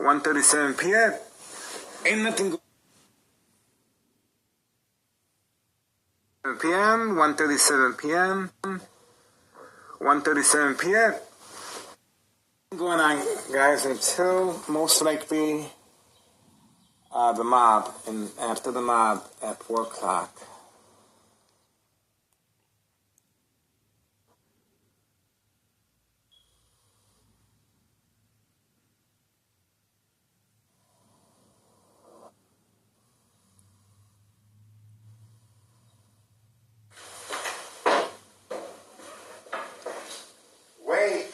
1:37 p.m. Ain't nothing. p.m. 1:37 p.m. 1:37 p.m. Going on, guys, until most likely the mob, and after the mob at 4 o'clock. Wait.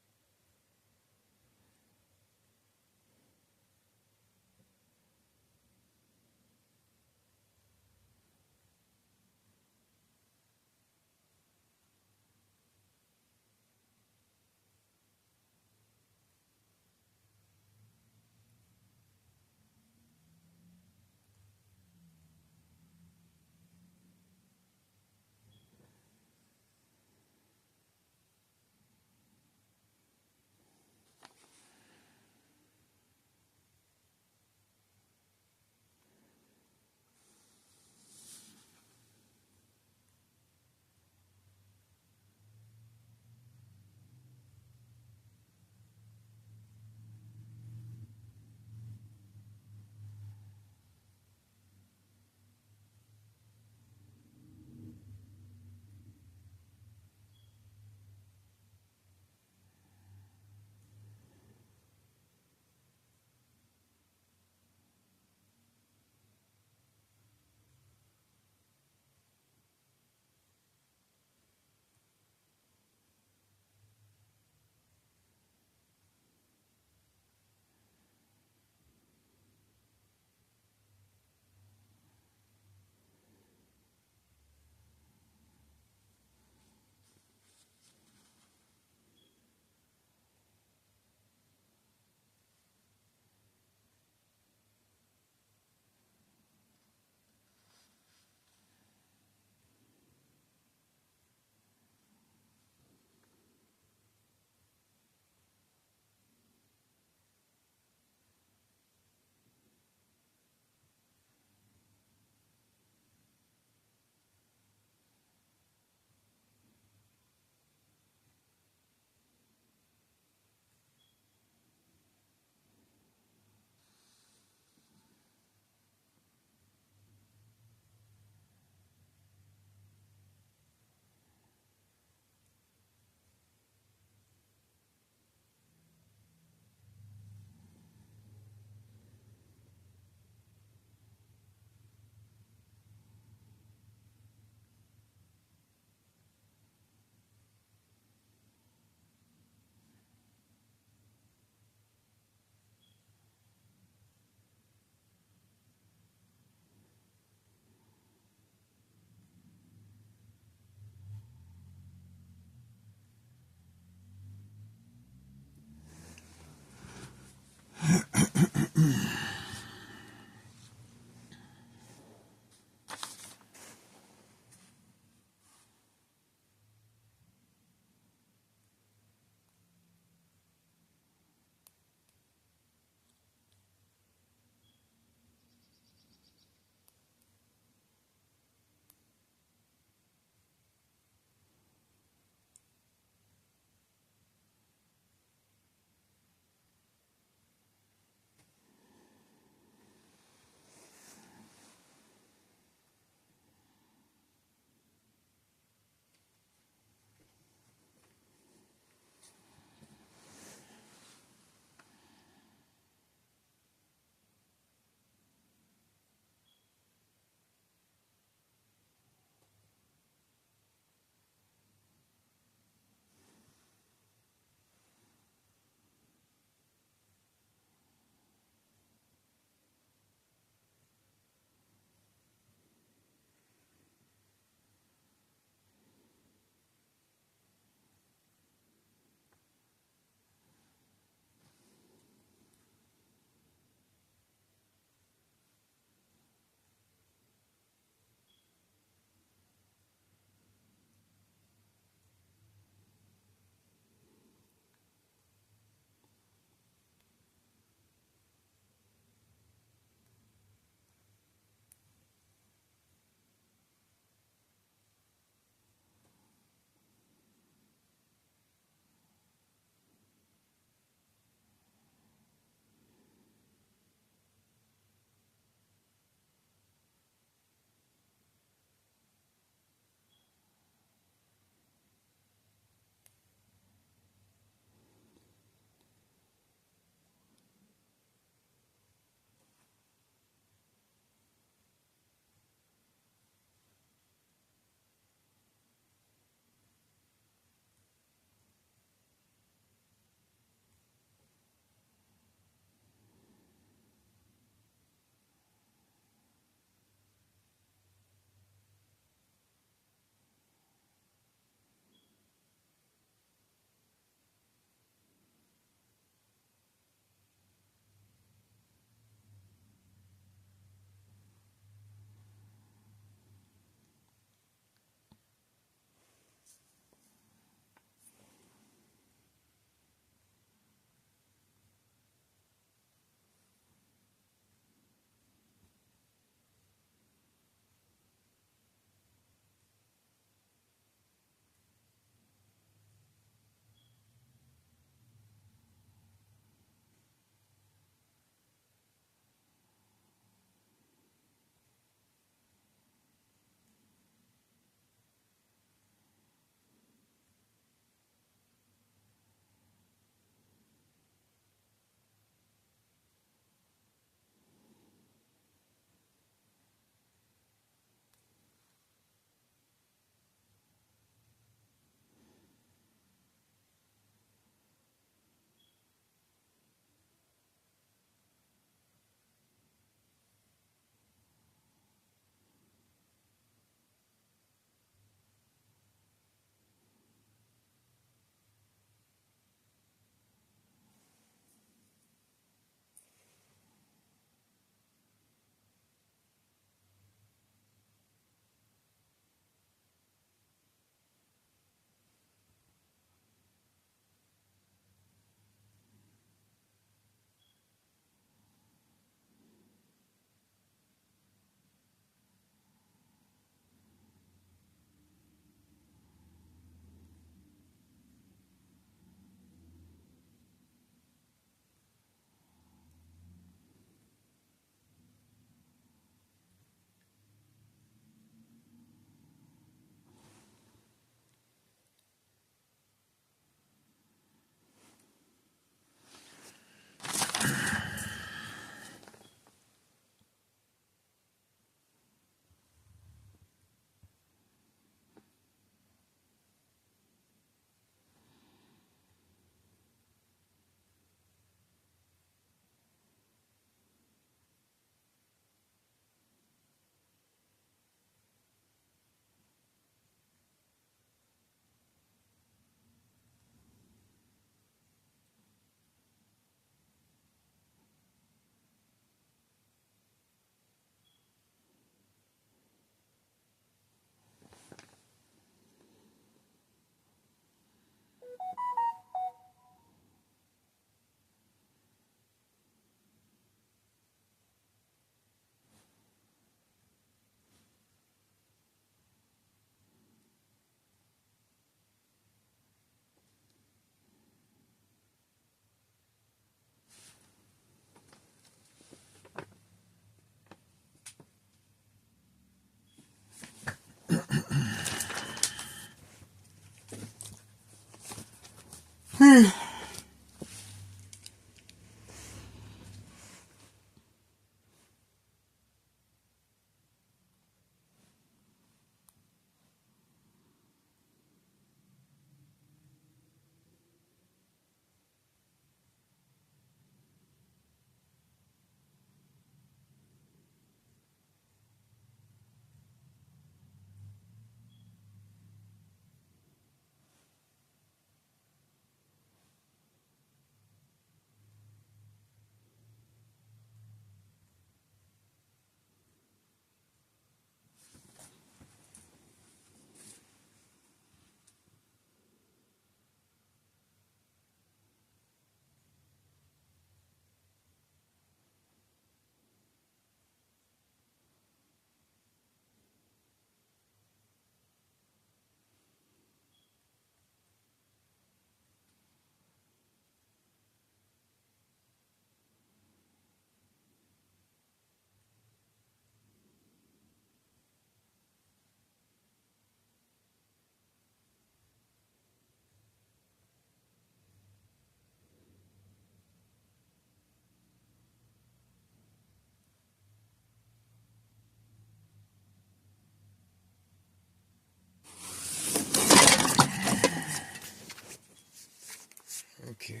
Okay.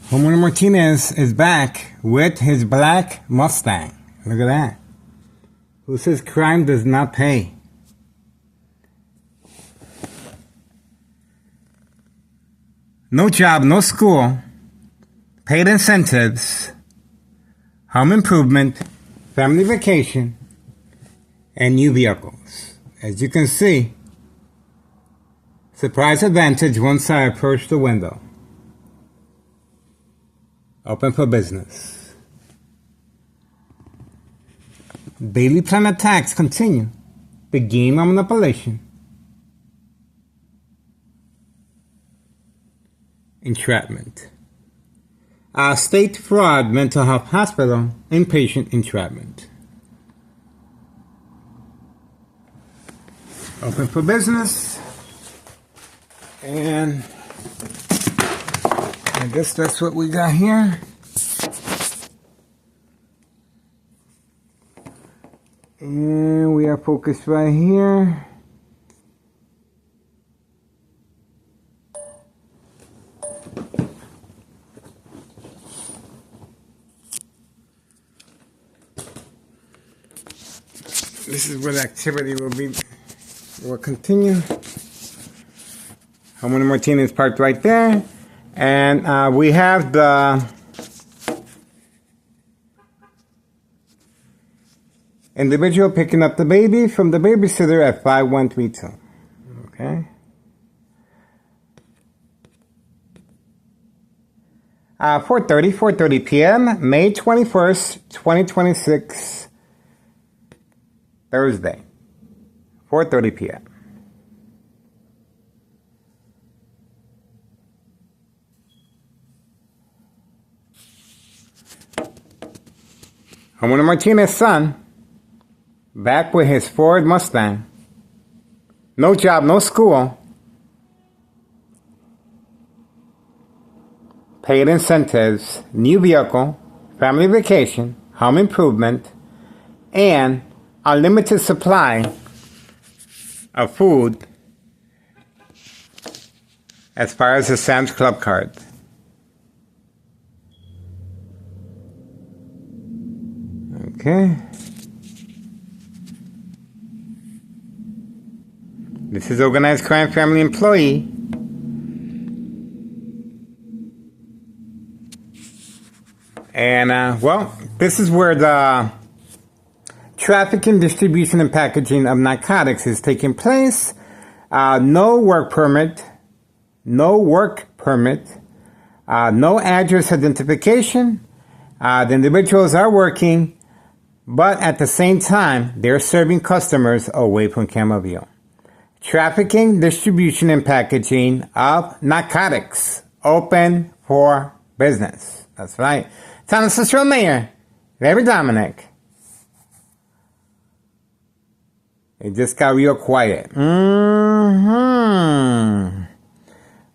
Homeowner Martinez is back with his black Mustang. Look at that. Who says crime does not pay? No job, no school, paid incentives, home improvement, family vacation, and new vehicles. As you can see, surprise advantage once I approach the window. Open for business. Daily plan attacks continue. The game of manipulation. Entrapment. State fraud, mental health hospital, inpatient entrapment. Open for business. And I guess that's what we got here. And we are focused right here. This is where the activity will continue. Homeowner Martinez parked right there. And we have the individual picking up the baby from the babysitter at 5132. Okay. 4:30 p.m., May 21st, 2026, Thursday, 4:30 p.m. Homeowner Martinez's son, back with his Ford Mustang. No job, no school. Paid incentives, new vehicle, family vacation, home improvement, and a limited supply of food as far as the Sam's Club card. Okay. This is organized crime family employee. And, well, this is where the trafficking, distribution, and packaging of narcotics is taking place. No work permit, no address identification. The individuals are working, but at the same time, they're serving customers away from camera view. Trafficking, distribution, and packaging of narcotics. Open for business. That's right. Town Assistant Mayor, Larry Dominic. It just got real quiet.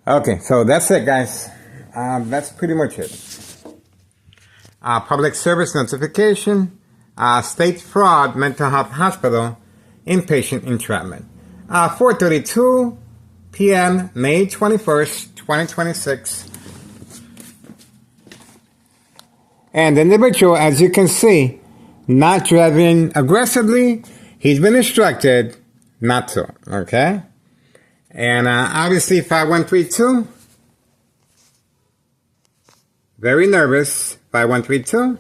Okay, so that's it, guys. That's pretty much it. Public service notification. State fraud, mental health hospital, inpatient entrapment. 4:32 p.m., May 21st, 2026. And the individual, as you can see, not driving aggressively. He's been instructed not to, okay? And obviously 5132. Very nervous, 5132.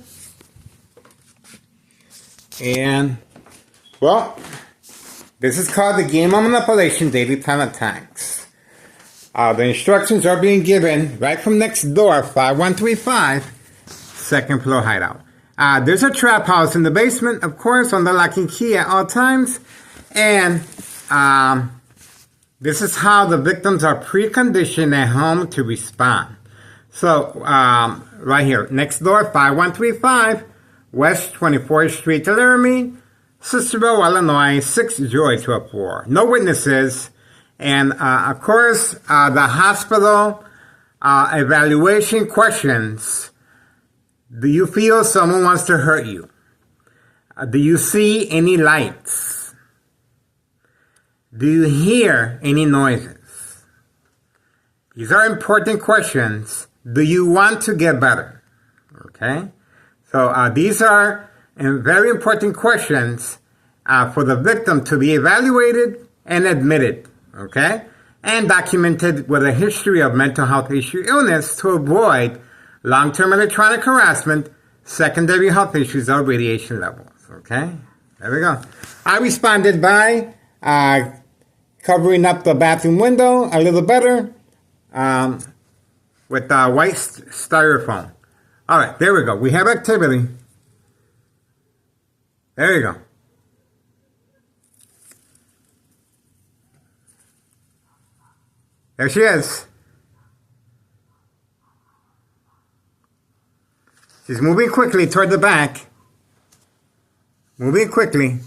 And, well, this is called the game of manipulation daily plan attacks. The instructions are being given right from next door, 5135, second floor hideout. There's a trap house in the basement, of course, on the lock and key at all times. And this is how the victims are preconditioned at home to respond. So, right here, next door, 5135, West 24th Street, Laramie, Cicero, Illinois, 60204. No witnesses. And, of course, the hospital evaluation questions. Do you feel someone wants to hurt you? Do you see any lights? Do you hear any noises? These are important questions do you want to get better? Okay? So these are very important questions for the victim to be evaluated and admitted, okay? And documented with a history of mental health issue illness to avoid long-term electronic harassment, secondary health issues, or radiation levels, okay? There we go. I responded by covering up the bathroom window a little better with white styrofoam. All right, there we go. We have activity. There you go. There she is. She's moving quickly toward the back. Moving quickly.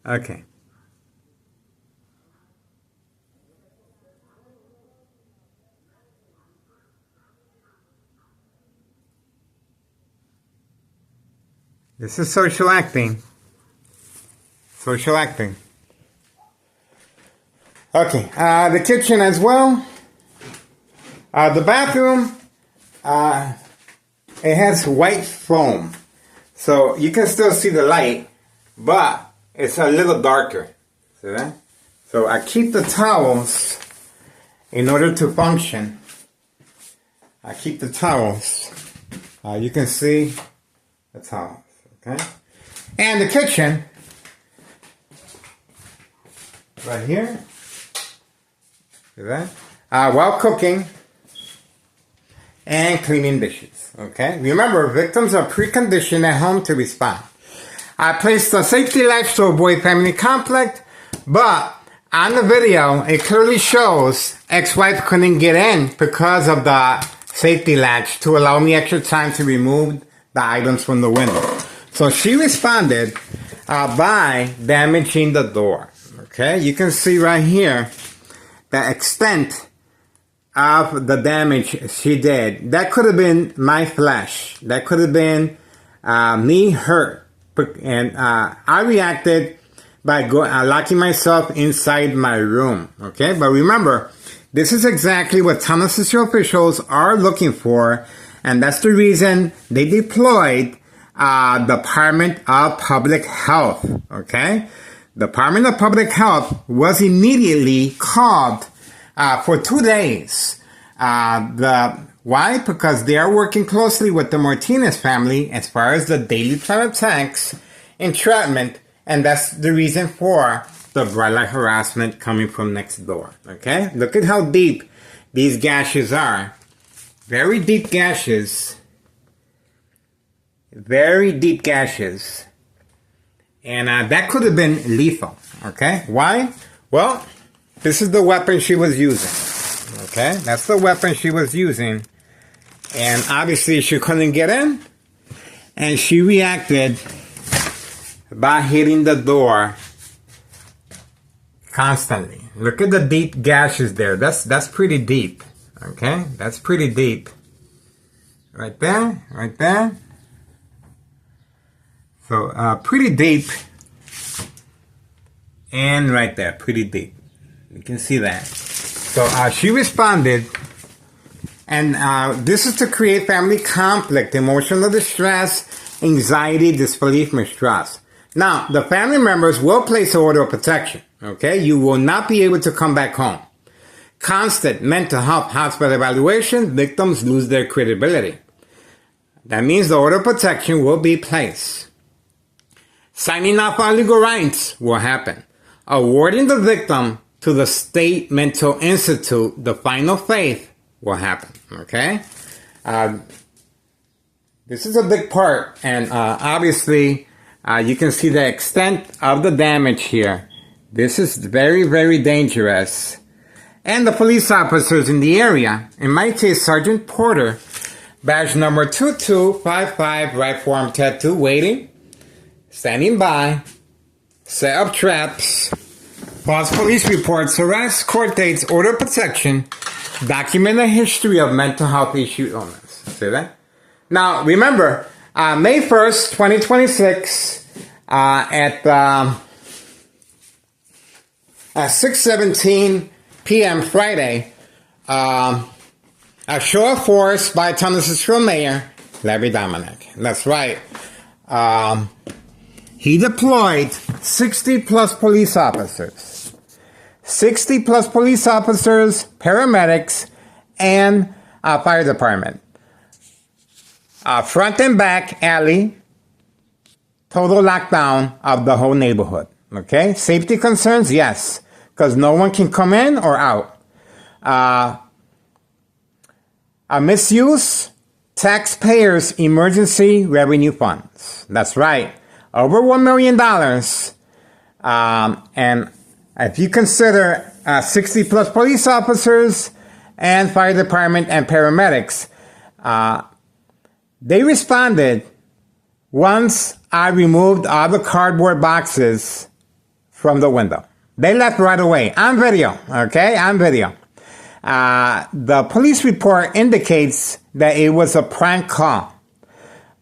Okay. This is social acting. Social acting. Okay, the kitchen as well. The bathroom, it has white foam. So you can still see the light, but it's a little darker. See that? So I keep the towels in order to function. I keep the towels. You can see the towels, okay? And the kitchen, right here. See that? While cooking and cleaning dishes. Okay? Remember, victims are preconditioned at home to respond. I placed a safety latch to avoid family conflict, but on the video, it clearly shows ex-wife couldn't get in because of the safety latch to allow me extra time to remove the items from the window. So she responded by damaging the door. Okay? You can see right here the extent of the damage she did. That could have been my flesh. That could have been me hurt. And I reacted by locking myself inside my room. Okay? But remember, this is exactly what Town officials are looking for. And that's the reason they deployed Department of Public Health. Okay? Department of Public Health was immediately called for 2 days. Why? Because they are working closely with the Martinez family as far as the daily plan attacks, entrapment, and that's the reason for the bright light harassment coming from next door. Okay? Look at how deep these gashes are. Very deep gashes. Very deep gashes. And that could have been lethal. Okay? Why? Well, this is the weapon she was using. Okay? That's the weapon she was using. And obviously she couldn't get in. And she reacted by hitting the door constantly. Look at the deep gashes there. That's pretty deep. Okay? That's pretty deep. Right there. Right there. So, pretty deep. And right there. Pretty deep. You can see that. So, she responded. And this is to create family conflict, emotional distress, anxiety, disbelief, mistrust. Now, the family members will place an order of protection. Okay? You will not be able to come back home. Constant mental health hospital evaluation, victims lose their credibility. That means the order of protection will be placed. Signing off on legal rights will happen. Awarding the victim to the State Mental Institute, the final faith, will happen. Okay? This is a big part, and obviously you can see the extent of the damage here. This is very, very dangerous. And the police officers in the area, in my case, Sergeant Porter, badge number 2255, right forearm tattoo, waiting, standing by, set up traps, false police reports, arrests, court dates, order of protection, document a history of mental health issue illness. See that? Now, remember, May 1st, 2026, at 6:17 p.m. Friday, A show of force by Tennessee Mayor Larry Dominic. That's right. He deployed 60 plus police officers. 60 plus police officers, paramedics, and fire department. Front and back alley, total lockdown of the whole neighborhood. Okay? Safety concerns, yes, because no one can come in or out. A misuse, taxpayers' emergency revenue funds. That's right. Over $1 million. And if you consider 60 plus police officers and fire department and paramedics, they responded once I removed all the cardboard boxes from the window. They left right away. On video, okay? On video. The police report indicates that it was a prank call.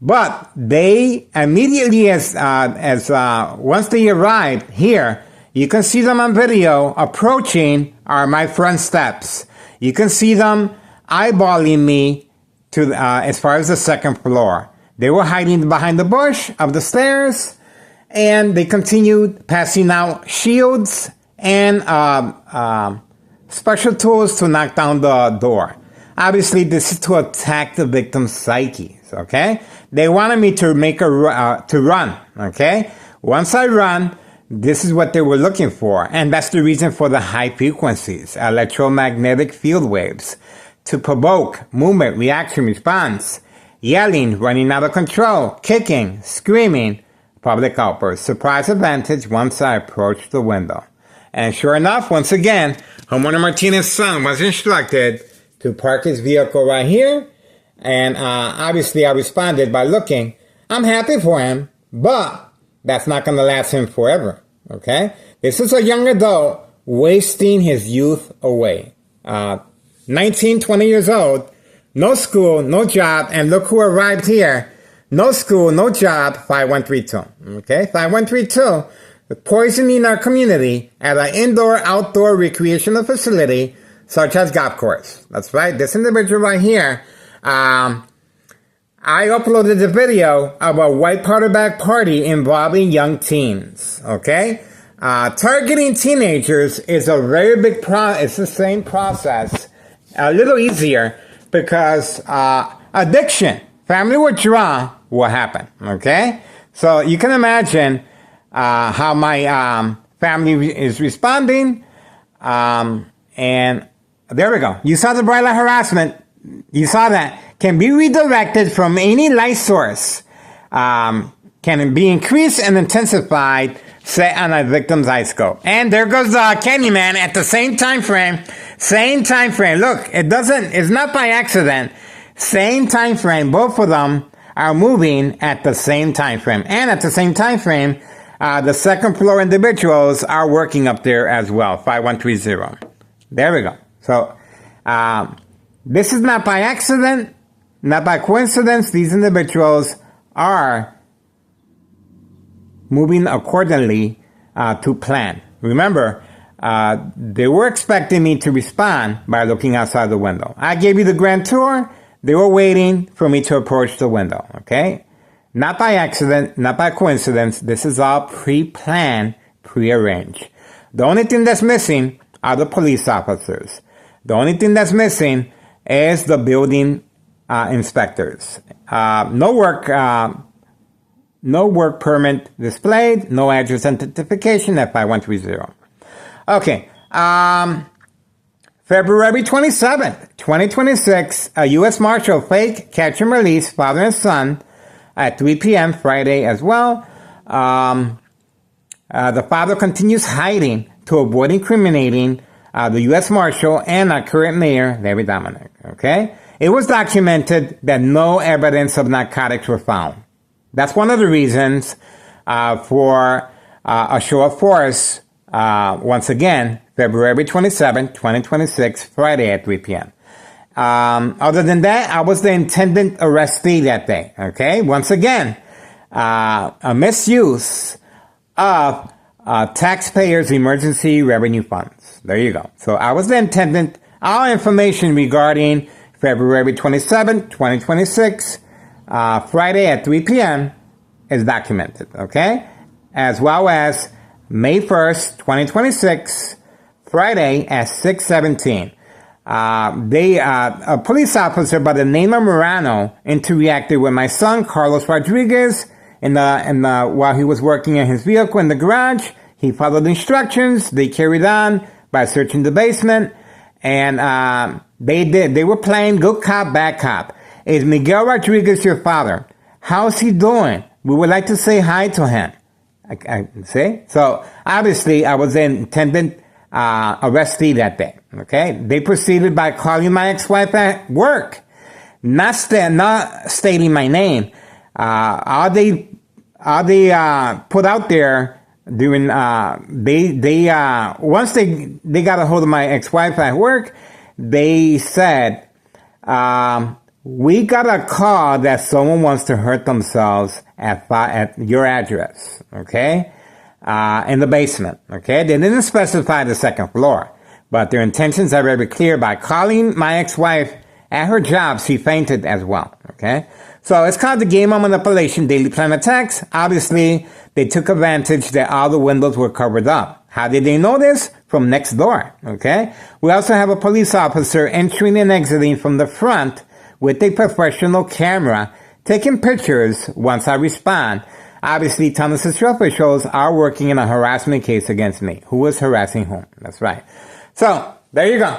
But they immediately, once they arrived here, you can see them on video approaching my front steps. You can see them eyeballing me to as far as the second floor. They were hiding behind the bush of the stairs, and they continued passing out shields and special tools to knock down the door. Obviously, this is to attack the victim's psyche. Okay, they wanted me to make to run. Okay, once I run, this is what they were looking for, and that's the reason for the high frequencies, electromagnetic field waves, to provoke movement, reaction, response, yelling, running out of control, kicking, screaming, public outbursts, surprise advantage once I approached the window. And sure enough, once again, homeowner Martinez's son was instructed to park his vehicle right here. And obviously I responded by looking. I'm happy for him, but that's not going to last him forever. Okay? This is a young adult wasting his youth away. 19, 20 years old, no school, no job, and look who arrived here. No school, no job, 5132. Okay? 5132. Poisoning our community at an indoor-outdoor recreational facility such as golf course. That's right. This individual right here, I uploaded the video of a white powder bag party involving young teens. Okay? Targeting teenagers is a very big it's the same process. A little easier because addiction, family withdrawal will happen. Okay? So you can imagine how my family is responding. And there we go. You saw the bright light harassment. You saw that. Can be redirected from any light source. Can be increased and intensified, set on a victim's eye scope. And there goes Candyman at the same time frame. Same time frame. Look, it's not by accident. Same time frame. Both of them are moving at the same time frame. And at the same time frame, the second floor individuals are working up there as well. 5130. There we go. So, this is not by accident, not by coincidence. These individuals are moving accordingly to plan. Remember, they were expecting me to respond by looking outside the window. I gave you the grand tour. They were waiting for me to approach the window, okay? Not by accident, not by coincidence. This is all pre-planned, pre-arranged. The only thing that's missing are the police officers. The only thing that's missing is the building inspectors. No work permit displayed, no address identification at 5130. Okay, February 27th, 2026, a U.S. Marshal fake catch and release father and son at 3 p.m. Friday as well. The father continues hiding to avoid incriminating the U.S. Marshal and our current mayor, Larry Dominic. Okay? It was documented that no evidence of narcotics were found. That's one of the reasons for a show of force, once again, February 27, 2026, Friday at 3 p.m. Other than that, I was the intended arrestee that day. Okay? Once again, a misuse of taxpayers' emergency revenue funds. There you go. So I was the intended All information regarding February 27, 2026, Friday at 3 p.m. is documented, okay? As well as May 1st, 2026, Friday at 6:17. A police officer by the name of Morano interacted with my son, Carlos Rodriguez, while he was working in his vehicle in the garage. He followed instructions. They carried on by searching the basement, and they were playing good cop, bad cop. Is Miguel Rodriguez your father? How's he doing? We would like to say hi to him. I see? So, obviously, I was the intended arrestee that day. Okay? They proceeded by calling my ex-wife at work, not stating my name. All they put out there during once they got a hold of my ex-wife at work, they said, we got a call that someone wants to hurt themselves at your address, okay? In the basement, okay? They didn't specify the second floor, but their intentions are very clear. By calling my ex-wife at her job, she fainted as well, okay? So it's called the game of manipulation, daily plan attacks. Obviously, they took advantage that all the windows were covered up. How did they know this? From next door, okay? We also have a police officer entering and exiting from the front with a professional camera, taking pictures once I respond. Obviously, Thomas's officials are working in a harassment case against me. Who is harassing whom? That's right. So, there you go.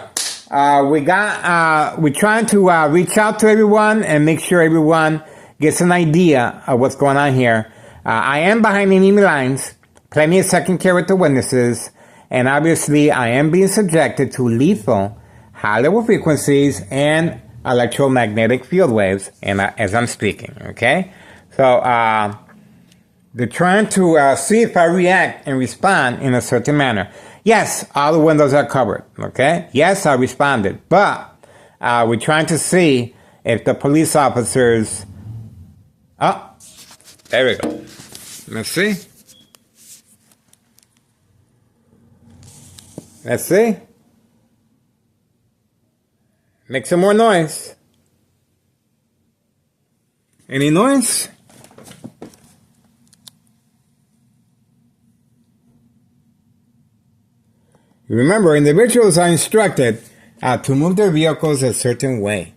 We're trying to reach out to everyone and make sure everyone gets an idea of what's going on here. I am behind enemy lines, plenty of second character witnesses, and obviously I am being subjected to lethal high-level frequencies and electromagnetic field waves as I'm speaking, okay? So, they're trying to see if I react and respond in a certain manner. Yes, all the windows are covered, okay? Yes, I responded, but we're trying to see if the police officers... Oh, there we go. Let's see. Let's see. Make some more noise. Any noise? Remember, individuals are instructed to move their vehicles a certain way.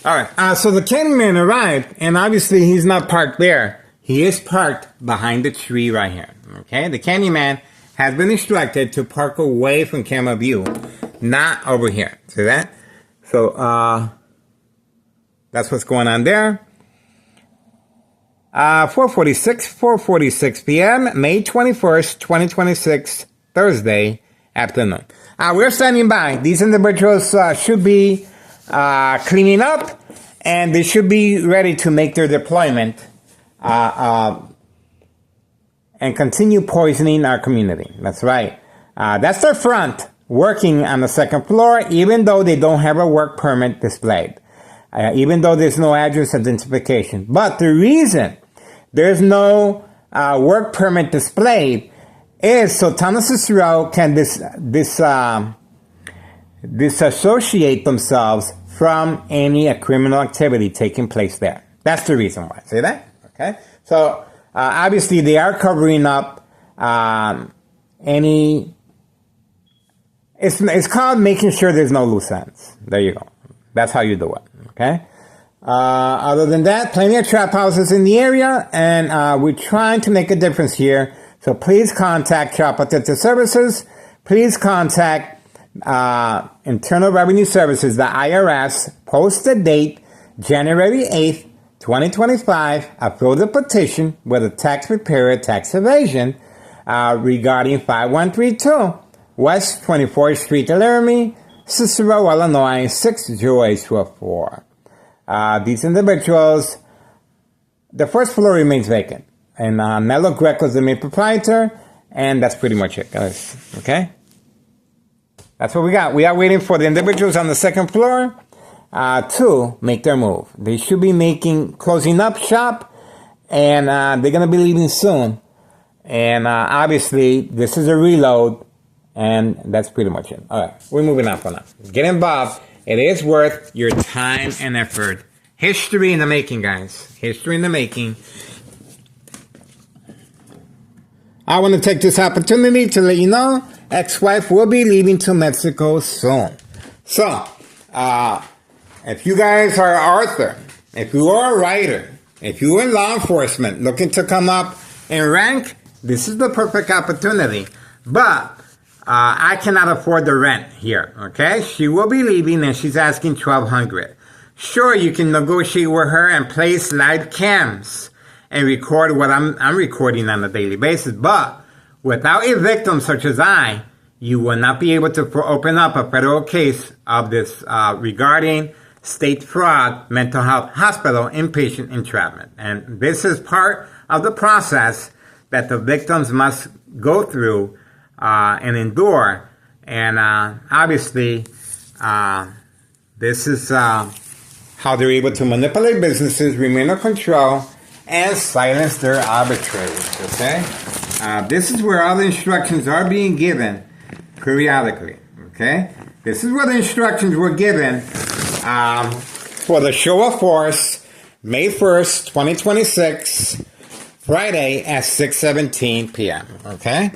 Alright, so the Candyman arrived, and obviously he's not parked there. He is parked behind the tree right here. Okay, the Candyman has been instructed to park away from camera view, not over here. See that? So, that's what's going on there. 4:46 p.m., May 21st, 2026, Thursday afternoon. We're standing by. These individuals should be cleaning up, and they should be ready to make their deployment and continue poisoning our community. That's right. That's their front, working on the second floor, even though they don't have a work permit displayed. Even though there's no address identification. But the reason there's no work permit displayed is so Thomas Cicero can disassociate themselves from any criminal activity taking place there. That's the reason why. See that? Okay. So obviously they are covering up any. It's called making sure there's no loose ends. There you go. That's how you do it. Okay. Other than that, plenty of trap houses in the area, and we're trying to make a difference here. So please contact Child Protective Services. Please contact Internal Revenue Services, the IRS. Post the date, January 8th, 2025. I filled a petition with a tax preparer tax evasion regarding 5132 West 24th Street, Laramie, Cicero, Illinois, 60824. These individuals, the first floor remains vacant. And Mello Greco is the main proprietor. And that's pretty much it, guys. Okay? That's what we got. We are waiting for the individuals on the second floor to make their move. They should be closing up shop. And they're going to be leaving soon. And obviously, this is a reload And that's pretty much it. All right, we're moving on for now. Get involved. It is worth your time and effort. History in the making, guys. History in the making. I want to take this opportunity to let you know ex-wife will be leaving to Mexico soon. So, if you guys are Arthur, if you are a writer, if you're in law enforcement looking to come up in rank, this is the perfect opportunity. But I cannot afford the rent here, okay? She will be leaving and she's asking $1,200. Sure, you can negotiate with her and place live cams and record what I'm recording on a daily basis. But without a victim such as I, you will not be able to open up a federal case of this regarding state fraud, mental health hospital, inpatient entrapment. And this is part of the process that the victims must go through and endure. And obviously, this is how they're able to manipulate businesses, remain in control, and silence their arbitrators, okay? This is where all the instructions are being given periodically, okay? This is where the instructions were given for the show of force, May 1st, 2026, Friday at 6:17 p.m., okay?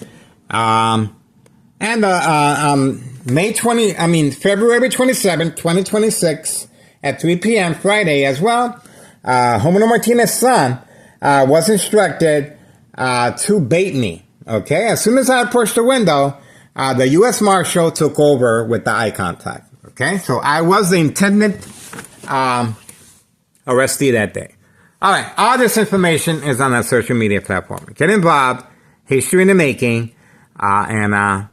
February 27th, 2026 at 3 p.m. Friday as well. Homero Martinez's son was instructed to bait me. Okay, as soon as I approached the window, the U.S. Marshal took over with the eye contact. Okay, so I was the intended arrestee that day. All right, all this information is on our social media platform. Get involved. History in the making. Well,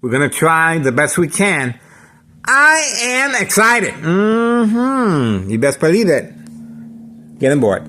we're going to try the best we can. I am excited. You best believe it. Get on board.